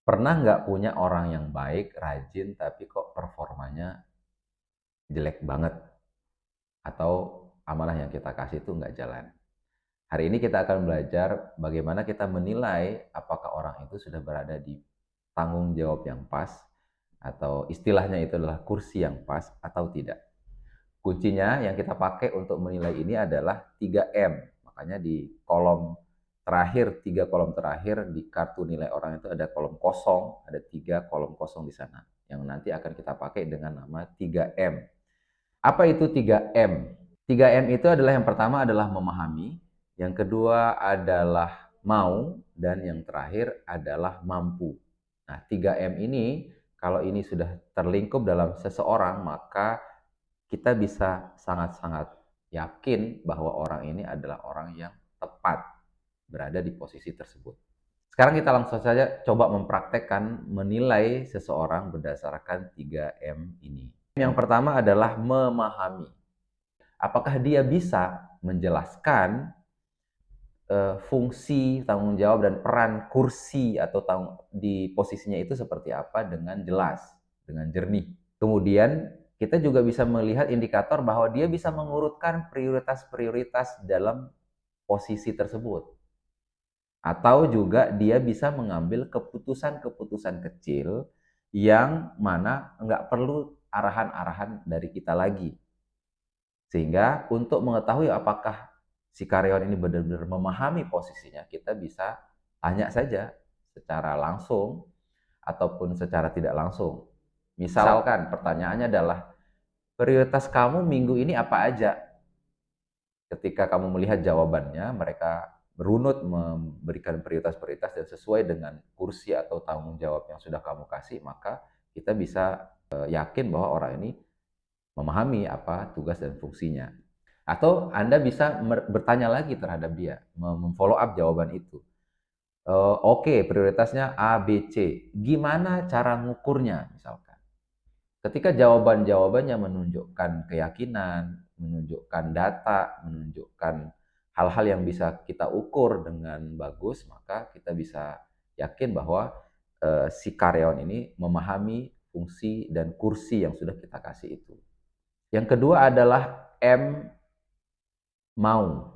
Pernah nggak punya orang yang baik, rajin, tapi kok performanya jelek banget? Atau amanah yang kita kasih itu nggak jalan? Hari ini kita akan belajar bagaimana kita menilai apakah orang itu sudah berada di tanggung jawab yang pas, atau istilahnya itu adalah kursi yang pas atau tidak. Kuncinya yang kita pakai untuk menilai ini adalah 3M. Makanya di kolom terakhir, 3 kolom terakhir di kartu nilai orang itu ada kolom kosong, ada 3 kolom kosong di sana. Yang nanti akan kita pakai dengan nama 3M. Apa itu 3M? 3M itu adalah yang pertama adalah memahami, yang kedua adalah mau, dan yang terakhir adalah mampu. Nah, 3M ini kalau ini sudah terlingkup dalam seseorang, maka kita bisa sangat-sangat yakin bahwa orang ini adalah orang yang tepat berada di posisi tersebut. Sekarang kita langsung saja coba mempraktekkan menilai seseorang berdasarkan 3M ini. Yang pertama adalah memahami. Apakah dia bisa menjelaskan fungsi, tanggung jawab, dan peran kursi atau di posisinya itu seperti apa dengan jelas, dengan jernih. Kemudian kita juga bisa melihat indikator bahwa dia bisa mengurutkan prioritas-prioritas dalam posisi tersebut. Atau juga dia bisa mengambil keputusan-keputusan kecil yang mana nggak perlu arahan-arahan dari kita lagi. Sehingga untuk mengetahui apakah si karyawan ini benar-benar memahami posisinya, kita bisa tanya saja secara langsung ataupun secara tidak langsung. Misalkan pertanyaannya adalah, prioritas kamu minggu ini apa aja? Ketika kamu melihat jawabannya, mereka berunut memberikan prioritas-prioritas dan sesuai dengan kursi atau tanggung jawab yang sudah kamu kasih, maka kita bisa yakin bahwa orang ini memahami apa tugas dan fungsinya. Atau Anda bisa bertanya lagi terhadap dia, memfollow up jawaban itu. Oke, prioritasnya A, B, C. Gimana cara ngukurnya misalkan? Ketika jawaban-jawabannya menunjukkan keyakinan, menunjukkan data, menunjukkan hal-hal yang bisa kita ukur dengan bagus, maka kita bisa yakin bahwa si karyawan ini memahami fungsi dan kursi yang sudah kita kasih itu. Yang kedua adalah M, mau.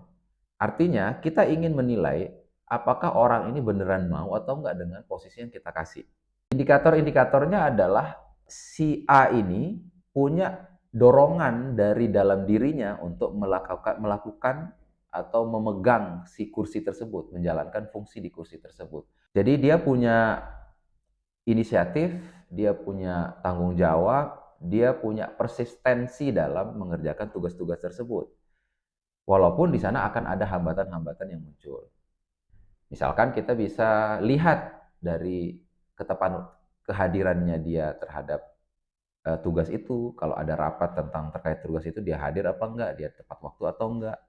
Artinya kita ingin menilai apakah orang ini beneran mau atau enggak dengan posisi yang kita kasih. Indikator-indikatornya adalah si A ini punya dorongan dari dalam dirinya untuk melakukan atau memegang si kursi tersebut, menjalankan fungsi di kursi tersebut. Jadi dia punya inisiatif, dia punya tanggung jawab, dia punya persistensi dalam mengerjakan tugas-tugas tersebut. Walaupun di sana akan ada hambatan-hambatan yang muncul. Misalkan kita bisa lihat dari ketepatan kehadirannya dia terhadap tugas itu, kalau ada rapat tentang terkait tugas itu dia hadir apa enggak, dia tepat waktu atau enggak.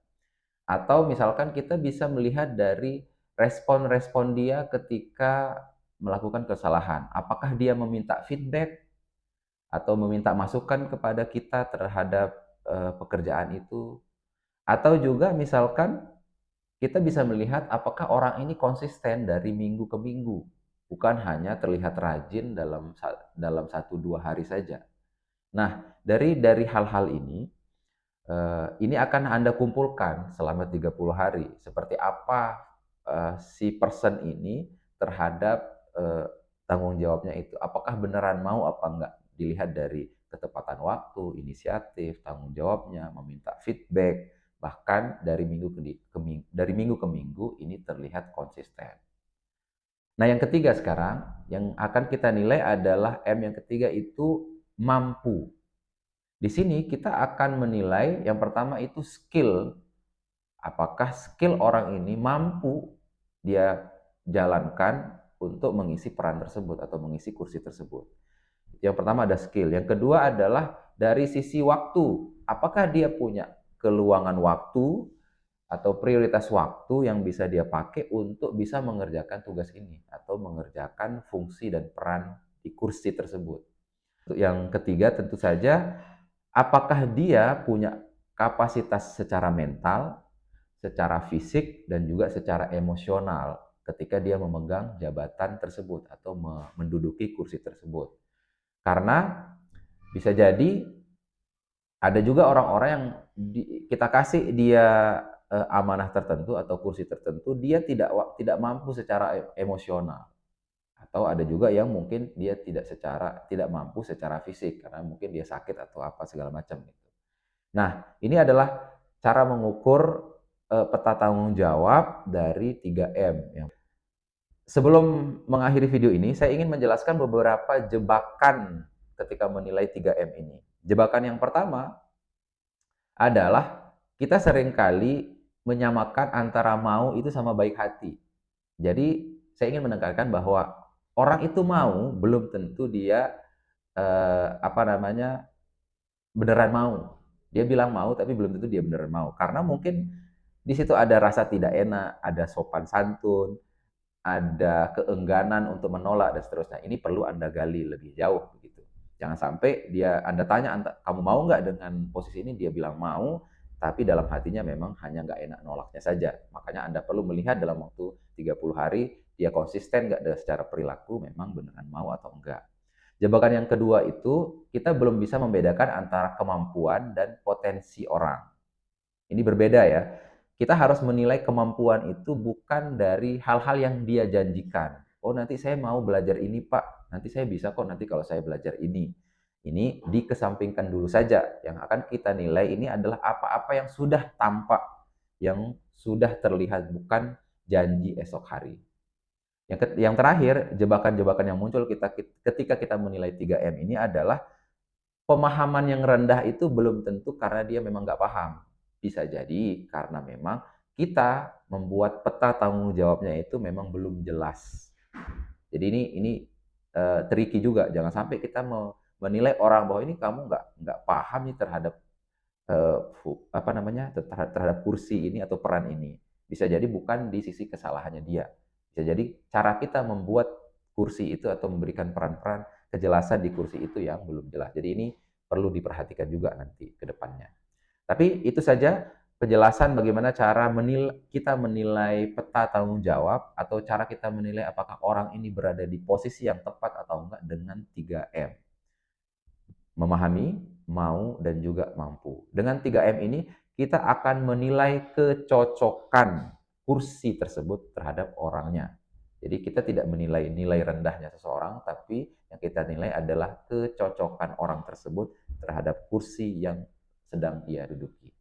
Atau misalkan kita bisa melihat dari respon-respon dia ketika melakukan kesalahan. Apakah dia meminta feedback atau meminta masukan kepada kita terhadap pekerjaan itu. Atau juga misalkan kita bisa melihat apakah orang ini konsisten dari minggu ke minggu, bukan hanya terlihat rajin dalam 1-2 hari saja. Nah, dari hal-hal ini akan Anda kumpulkan selama 30 hari. Seperti apa si person ini terhadap tanggung jawabnya itu. Apakah beneran mau apa enggak? Dilihat dari ketepatan waktu, inisiatif, tanggung jawabnya, meminta feedback, bahkan dari minggu ke minggu ini terlihat konsisten. Nah, yang ketiga sekarang yang akan kita nilai adalah M yang ketiga itu mampu. Di sini kita akan menilai yang pertama itu skill. Apakah skill orang ini mampu dia jalankan untuk mengisi peran tersebut atau mengisi kursi tersebut. Yang pertama ada skill. Yang kedua adalah dari sisi waktu. Apakah dia punya keluangan waktu atau prioritas waktu yang bisa dia pakai untuk bisa mengerjakan tugas ini atau mengerjakan fungsi dan peran di kursi tersebut. Yang ketiga tentu saja, apakah dia punya kapasitas secara mental, secara fisik, dan juga secara emosional ketika dia memegang jabatan tersebut atau menduduki kursi tersebut. Karena bisa jadi ada juga orang-orang yang kita kasih dia amanah tertentu atau kursi tertentu, dia tidak mampu secara emosional. Atau ada juga yang mungkin dia tidak mampu secara fisik karena mungkin dia sakit atau apa segala macam gitu. Nah, ini adalah cara mengukur peta tanggung jawab dari 3M. Sebelum mengakhiri video ini, saya ingin menjelaskan beberapa jebakan ketika menilai 3M ini. Jebakan yang pertama adalah kita seringkali menyamakan antara mau itu sama baik hati. Jadi, saya ingin menekankan bahwa orang itu mau belum tentu dia beneran mau. Dia bilang mau tapi belum tentu dia beneran mau. Karena mungkin di situ ada rasa tidak enak, ada sopan santun, ada keengganan untuk menolak dan seterusnya. Ini perlu Anda gali lebih jauh begitu. Jangan sampai Anda tanya, kamu mau nggak dengan posisi ini? Dia bilang mau, tapi dalam hatinya memang hanya nggak enak nolaknya saja. Makanya Anda perlu melihat dalam waktu 30 hari, dia konsisten nggak secara perilaku, memang beneran mau atau enggak. Jebakan yang kedua itu, kita belum bisa membedakan antara kemampuan dan potensi orang. Ini berbeda ya. Kita harus menilai kemampuan itu bukan dari hal-hal yang dia janjikan. Oh, nanti saya mau belajar ini, Pak. Nanti saya bisa kok nanti kalau saya belajar ini. Ini dikesampingkan dulu saja. Yang akan kita nilai ini adalah apa-apa yang sudah tampak, yang sudah terlihat, bukan janji esok hari. Yang terakhir, jebakan-jebakan yang muncul ketika kita menilai 3M ini adalah pemahaman yang rendah itu belum tentu karena dia memang nggak paham. Bisa jadi karena memang kita membuat peta tanggung jawabnya itu memang belum jelas. Jadi ini tricky juga. Jangan sampai kita menilai orang bahwa ini kamu nggak paham nih terhadap terhadap kursi ini atau peran ini. Bisa jadi bukan di sisi kesalahannya dia. Bisa jadi cara kita membuat kursi itu atau memberikan peran-peran kejelasan di kursi itu yang belum jelas. Jadi ini perlu diperhatikan juga nanti ke depannya. Tapi itu saja penjelasan bagaimana cara kita menilai peta tanggung jawab atau cara kita menilai apakah orang ini berada di posisi yang tepat atau enggak dengan 3M. Memahami, mau, dan juga mampu. Dengan 3M ini, kita akan menilai kecocokan kursi tersebut terhadap orangnya. Jadi kita tidak menilai nilai rendahnya seseorang, tapi yang kita nilai adalah kecocokan orang tersebut terhadap kursi yang sedang ia duduki.